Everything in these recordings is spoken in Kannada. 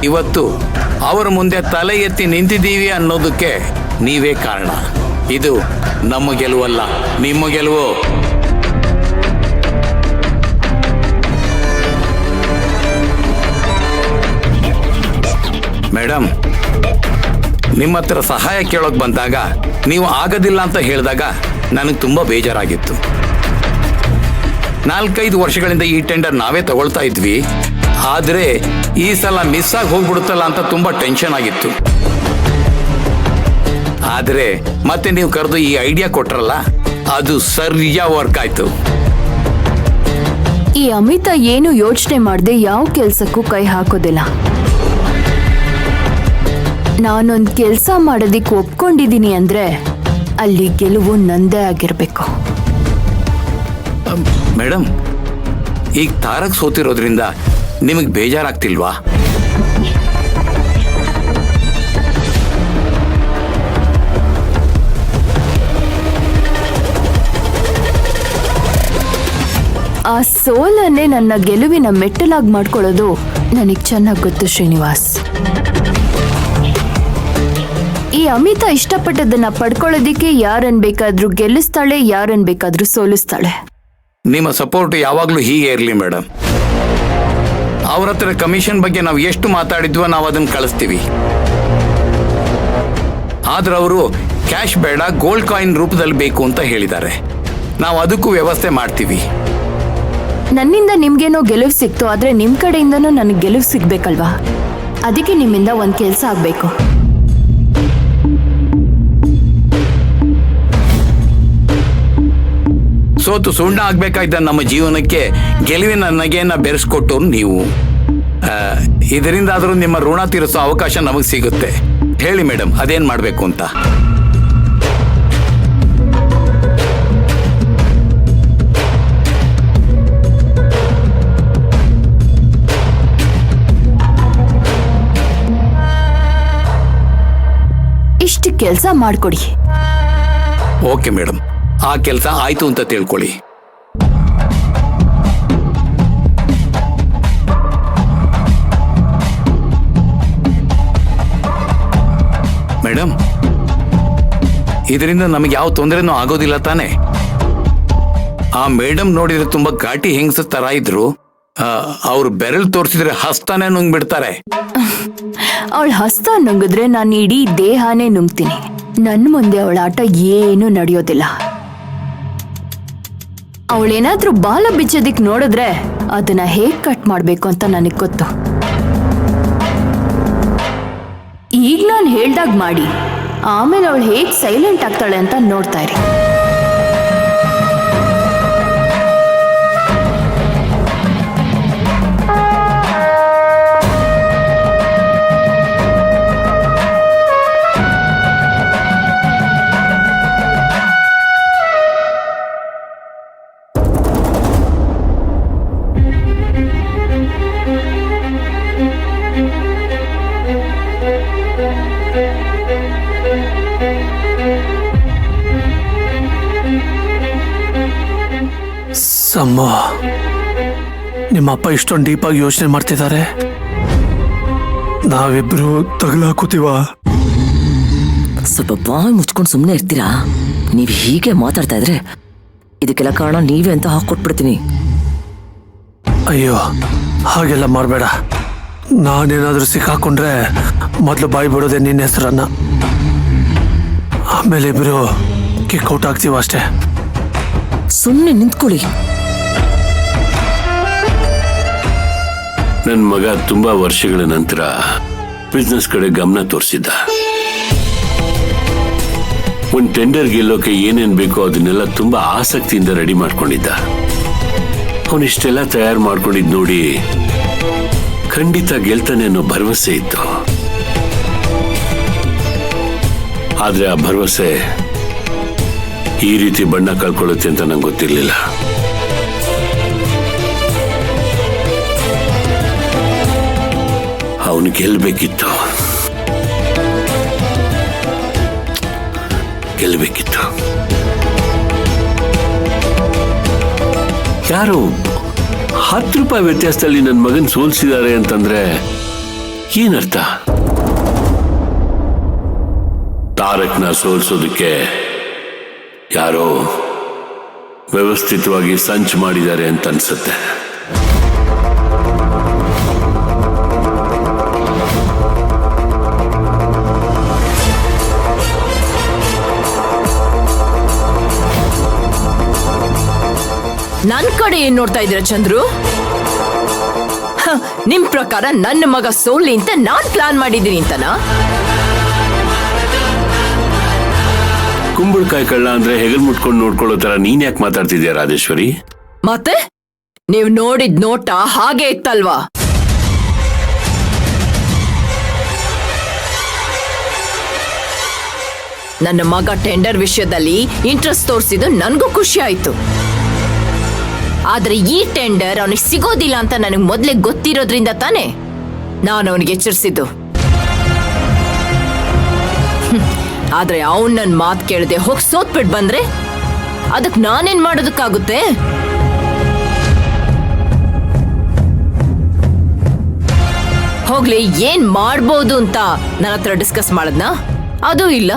ಇವತ್ತು ಅವರ ಮುಂದೆ ತಲೆ ಎತ್ತಿ ನಿಂತಿದ್ದೀವಿ ಅನ್ನೋದಕ್ಕೆ ನೀವೇ ಕಾರಣ. ಇದು ನಮ್ಮ ಗೆಲುವಲ್ಲ, ನಿಮ್ಮ ಗೆಲುವು. ಮೇಡಮ್, ನಿಮ್ಮ ಹತ್ರ ಸಹಾಯ ಕೇಳೋಕೆ ಬಂದಾಗ ನೀವು ಆಗೋದಿಲ್ಲ ಅಂತ ಹೇಳಿದಾಗ ನನಗೆ ತುಂಬ ಬೇಜಾರಾಗಿತ್ತು. 4-5 ವರ್ಷಗಳಿಂದ ಈ ಟೆಂಡರ್ ನಾವೇ ತಗೊಳ್ತಾ ಇದ್ವಿ. ಆದರೆ ಈ ಸಲ ಮಿಸ್ ಆಗಿ ಹೋಗ್ಬಿಡುತ್ತಲ್ಲ ಅಂತ ತುಂಬ ಟೆನ್ಷನ್ ಆಗಿತ್ತು. ಆದರೆ ಮತ್ತೆ ನೀವು ಕರೆದು ಈ ಐಡಿಯಾ ಕೊಟ್ರಲ್ಲ, ಅದು ಸರಿಯಾಗಿ ವರ್ಕ್ ಆಯ್ತು. ಈ ಅಮಿತ ಏನು ಯೋಚನೆ ಮಾಡದೆ ಯಾವ ಕೆಲ್ಸಕ್ಕೂ ಕೈ ಹಾಕೋದಿಲ್ಲ. ನಾನೊಂದು ಕೆಲಸ ಮಾಡೋದಿಕ್ಕೆ ಒಪ್ಕೊಂಡಿದ್ದೀನಿ ಅಂದ್ರೆ ಅಲ್ಲಿ ಗೆಲುವು ನಂದೇ ಆಗಿರ್ಬೇಕು. ಮೇಡಮ್, ಈಗ ತಾರಕ್ ಸೋತಿರೋದ್ರಿಂದ ನಿಮಗೆ ಬೇಜಾರಾಗ್ತಿಲ್ವಾ? ಆ ಸೋಲನ್ನೇ ನನ್ನ ಗೆಲುವಿನ ಮೆಟ್ಟಲಾಗಿ ಮಾಡ್ಕೊಳ್ಳೋದು ನನಗೆ ಚೆನ್ನಾಗಿ ಗೊತ್ತು ಶ್ರೀನಿವಾಸ್. ಈ ಅಮಿತ ಇಷ್ಟಪಟ್ಟದನ್ನ ಪಡ್ಕೊಳ್ಳೋದಿಕ್ಕೆ ಯಾರನ್ ಬೇಕಾದ್ರೂ ಗೆಲ್ಲಿಸ್ತಾಳೆ, ಯಾರನ್ ಬೇಕಾದ್ರೂ ಸೋಲಿಸ್ತಾಳೆ. ನಿಮ್ಮ ಸಪೋರ್ಟ್ ಯಾವಾಗಲೂ ಹೀಗೆ ಇರಲಿ ಮೇಡಮ್. ಅವ್ರ ಹತ್ರ ಕಮಿಷನ್ ಬಗ್ಗೆ ನಾವು ಎಷ್ಟು ಮಾತಾಡಿದ್ವೋ ನಾವು ಅದನ್ನು ಕಳಿಸ್ತೀವಿ. ಆದ್ರೆ ಅವರು ಕ್ಯಾಶ್ ಬೇಡ, ಗೋಲ್ಡ್ ಕಾಯಿನ್ ರೂಪದಲ್ಲಿ ಬೇಕು ಅಂತ ಹೇಳಿದ್ದಾರೆ. ನಾವು ಅದಕ್ಕೂ ವ್ಯವಸ್ಥೆ ಮಾಡ್ತೀವಿ. ನನ್ನಿಂದ ನಿಮ್ಗೇನೋ ಗೆಲುವು ಸಿಕ್ತು, ಆದ್ರೆ ನಿಮ್ ಕಡೆಯಿಂದನೂ ನನಗೆ ಗೆಲುವು ಸಿಗ್ಬೇಕಲ್ವಾ? ಅದಕ್ಕೆ ನಿಮ್ಮಿಂದ ಒಂದು ಕೆಲಸ ಆಗ್ಬೇಕು. ಸೋತು ಸುಣ್ಣ ಆಗ್ಬೇಕಾಯ್ತ ನಮ್ಮ ಜೀವನಕ್ಕೆ ಗೆಲುವಿನ ನಗೆಯನ್ನ ಬೆರೆಸ್ಕೊಟ್ಟವ್ರು ನೀವು. ಇದರಿಂದಾದರೂ ನಿಮ್ಮ ಋಣ ತೀರಿಸೋ ಅವಕಾಶ ನಮಗೆ ಸಿಗುತ್ತೆ. ಹೇಳಿ ಮೇಡಮ್, ಅದೇನ್ ಮಾಡಬೇಕು ಅಂತ. ಇಷ್ಟು ಕೆಲಸ ಮಾಡ್ಕೊಡಿ. ಓಕೆ ಮೇಡಮ್, ಆ ಕೆಲಸ ಆಯ್ತು ಅಂತ ತಿಳ್ಕೊಳ್ಳಿ. ಮೇಡಮ್, ಇದರಿಂದ ನಮಗೆ ಯಾವ ತೊಂದರೆನೂ ಆಗೋದಿಲ್ಲ ತಾನೆ? ಆ ಮೇಡಮ್ ನೋಡಿದ್ರೆ ತುಂಬಾ ಘಾಟಿ ಹೆಂಗಸ ತರ ಇದ್ರು. ಅವ್ರು ಬೆರಳು ತೋರಿಸಿದ್ರೆ ಹಸ್ತಾನೆ ನುಂಗ್ಬಿಡ್ತಾರೆ. ಅವಳ ಹಸ್ತ ನುಂಗಿದ್ರೆ ನಾನು ಇಡೀ ದೇಹನೇ ನುಂಗ್ತೀನಿ. ನನ್ನ ಮುಂದೆ ಅವಳ ಆಟ ಏನು ನಡೆಯೋದಿಲ್ಲ. ಅವಳೇನಾದ್ರೂ ಬಾಲ ಬಿಚ್ಚೋದಿಕ್ ನೋಡಿದ್ರೆ ಅದನ್ನ ಹೇಗ್ ಕಟ್ ಮಾಡ್ಬೇಕು ಅಂತ ನನಗ್ ಗೊತ್ತು. ಈಗ ನಾನು ಹೇಳ್ದಾಗ ಮಾಡಿ, ಆಮೇಲೆ ಅವಳು ಹೇಗ್ ಸೈಲೆಂಟ್ ಆಗ್ತಾಳೆ ಅಂತ ನೋಡ್ತಾ ಇರಿ. ಅಮ್ಮ, ನಿಮ್ಮಪ್ಪ ಇಷ್ಟೊಂದು ಡೀಪಾಗಿ ಯೋಚನೆ ಮಾಡ್ತಿದ್ದಾರೆ. ನಾವಿಬ್ರು ತಗಲಾಕುತ್ತೀವ? ಸ್ವಲ್ಪ ಬಾಯಿ ಮುಚ್ಕೊಂಡು ಸುಮ್ಮನೆ ಇರ್ತೀರಾ? ನೀವು ಹೀಗೆ ಮಾತಾಡ್ತಾ ಇದ್ರೆ ಇದಕ್ಕೆಲ್ಲ ಕಾರಣ ನೀವೇ ಅಂತ ಹಾಕೊಟ್ಬಿಡ್ತೀನಿ. ಅಯ್ಯೋ, ಹಾಗೆಲ್ಲ ಮಾಡಬೇಡ. ನಾನೇನಾದ್ರೂ ಸಿಕ್ಕಾಕೊಂಡ್ರೆ ಮೊದಲು ಬಾಯಿ ಬಿಡೋದೆ ನಿನ್ನ ಹೆಸರನ್ನ. ಆಮೇಲೆ ಇಬ್ರು ಕಿಕ್ಔಟ್ ಆಗ್ತೀವ ಅಷ್ಟೇ. ಸುಮ್ಮನೆ ನಿಂತ್ಕೊಳ್ಳಿ. ನನ್ನ ಮಗ ತುಂಬಾ ವರ್ಷಗಳ ನಂತರ ಬಿಸ್ನೆಸ್ ಕಡೆ ಗಮನ ತೋರಿಸಿದ್ದ. ಒಂದು ಟೆಂಡರ್ ಗೆಲ್ಲೋಕೆ ಏನೇನ್ ಬೇಕೋ ಅದನ್ನೆಲ್ಲ ತುಂಬಾ ಆಸಕ್ತಿಯಿಂದ ರೆಡಿ ಮಾಡ್ಕೊಂಡಿದ್ದ. ಅವನಿಷ್ಟೆಲ್ಲ ತಯಾರು ಮಾಡ್ಕೊಂಡಿದ್ ನೋಡಿ ಖಂಡಿತ ಗೆಲ್ತಾನೆ ಅನ್ನೋ ಭರವಸೆ ಇತ್ತು. ಆದ್ರೆ ಆ ಭರವಸೆ ಈ ರೀತಿ ಬಣ್ಣ ಕಳ್ಕೊಳ್ಳುತ್ತೆ ಅಂತ ನಂಗೆ ಗೊತ್ತಿರ್ಲಿಲ್ಲ. ಅವನು ಗೆಲ್ಬೇಕಿತ್ತು. ಯಾರು 10 ರೂಪಾಯಿ ವ್ಯತ್ಯಾಸದಲ್ಲಿ ನನ್ನ ಮಗನ್ ಸೋಲ್ಸಿದ್ದಾರೆ ಅಂತಂದ್ರೆ ಏನರ್ಥ? ತಾರಕ್ನ ಸೋಲ್ಸೋದಕ್ಕೆ ಯಾರೋ ವ್ಯವಸ್ಥಿತವಾಗಿ ಸಂಚು ಮಾಡಿದ್ದಾರೆ ಅಂತ ಅನ್ಸುತ್ತೆ. ನನ್ ಕಡೆ ಏನ್ ನೋಡ್ತಾ ಇದ್ದೀರಾ ಚಂದ್ರು? ನಿಮ್ ಪ್ರಕಾರ ನನ್ನ ಮಗ ಸೋಲಿ ಅಂತ ನಾನ್ ಪ್ಲಾನ್ ಮಾಡಿದ್ದೀನಿ ಅಂತನಾ? ಕುಂಬಳಕಾಯಿ ಕಳ್ಳ ಅಂದ್ರೆ ಹೆಗಲ್ ಮುಟ್ಕೊಂಡು ನೋಡ್ಕೊಳ್ಳೋ ತರ ನೀನ್ ಯಾಕೆ ಮಾತಾಡ್ತಿದ್ಯಾ ರಾಜೇಶ್ವರಿ? ಮತ್ತೆ ನೀವ್ ನೋಡಿದ್ ನೋಟ ಹಾಗೆ ಇತ್ತಲ್ವಾ? ನನ್ನ ಮಗ ಟೆಂಡರ್ ವಿಷಯದಲ್ಲಿ ಇಂಟ್ರೆಸ್ಟ್ ತೋರಿಸಿದ್ದು ನನ್ಗೂ ಖುಷಿ ಆಯ್ತು. ಆದ್ರೆ ಈ ಟೆಂಡರ್ ಅವನಿಗೆ ಸಿಗೋದಿಲ್ಲ ಅಂತ ನನಗೆ ಮೊದ್ಲೇ ಗೊತ್ತಿರೋದ್ರಿಂದ ತಾನೇ ನಾನು ಅವನಿಗೆ ಎಚ್ಚರಿಸಿದ್ದು. ಆದ್ರೆ ಅವನ್ ನನ್ ಮಾತು ಕೇಳದೆ ಹೋಗಿ ಸೋತ್ಬಿಟ್ ಬಂದ್ರೆ ಅದಕ್ ನಾನೇನ್ ಮಾಡೋದಕ್ಕಾಗುತ್ತೆ? ಹೋಗ್ಲಿ, ಏನ್ ಮಾಡ್ಬೋದು ಅಂತ ನನ್ನ ಹತ್ರ ಡಿಸ್ಕಸ್ ಮಾಡದ್ನಾ? ಅದೂ ಇಲ್ಲ.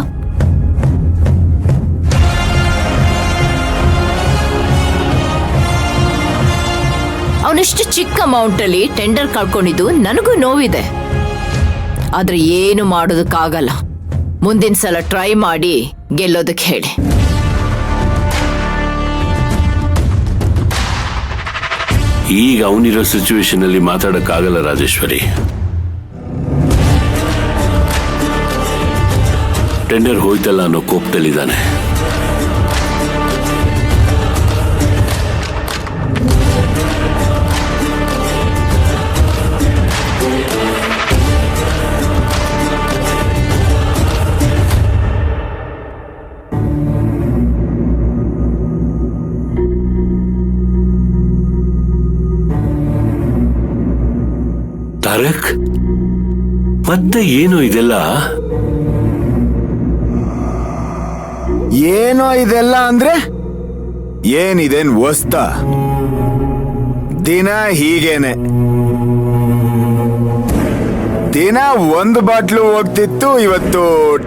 ಅವನಿಷ್ಟು ಚಿಕ್ಕ ಅಮೌಂಟ್ ಅಲ್ಲಿ ಟೆಂಡರ್ ಕಳ್ಕೊಂಡಿದ್ದು ನನಗೂ ನೋವಿದೆ. ಆದ್ರೆ ಏನು ಮಾಡೋದಕ್ಕಾಗಲ್ಲ. ಮುಂದಿನ ಸಲ ಟ್ರೈ ಮಾಡಿ ಗೆಲ್ಲೋದಕ್ಕೆ ಹೇಳಿ. ಈಗ ಅವನಿರೋ ಸಿಚುವೇಶನ್ ಅಲ್ಲಿ ಮಾತಾಡಕ್ಕಾಗಲ್ಲ ರಾಜೇಶ್ವರಿ. ಟೆಂಡರ್ ಹೋಯ್ತಲ್ಲ ಅನ್ನೋ ಕೋಪದಲ್ಲಿದ್ದಾನೆ. ತಾರಕ್, ಮತ್ತೆ ಏನು ಇದೆಲ್ಲ? ಏನೋ ಇದೆಲ್ಲ ಅಂದ್ರೆ ಏನಿದೇನ್ ವಸ್ತ? ದಿನ ಹೀಗೇನೆ. ದಿನ ಒಂದು ಬಾಟ್ಲು ಹೋಗ್ತಿತ್ತು, ಇವತ್ತು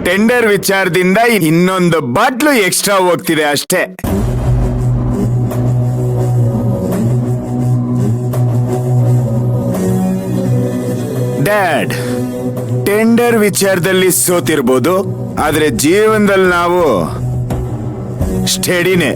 ಟೆಂಡರ್ ವಿಚಾರದಿಂದ ಇನ್ನೊಂದು ಬಾಟ್ಲು ಎಕ್ಸ್ಟ್ರಾ ಹೋಗ್ತಿದೆ ಅಷ್ಟೇ. ಡ್ಯಾಡ್, ಟೆಂಡರ್ ವಿಚಾರದಲ್ಲಿ ಸೋತಿರ್ಬೋದು, ಆದ್ರೆ ಜೀವನದಲ್ಲಿ ನಾವು ಸ್ಟಡಿನೇ.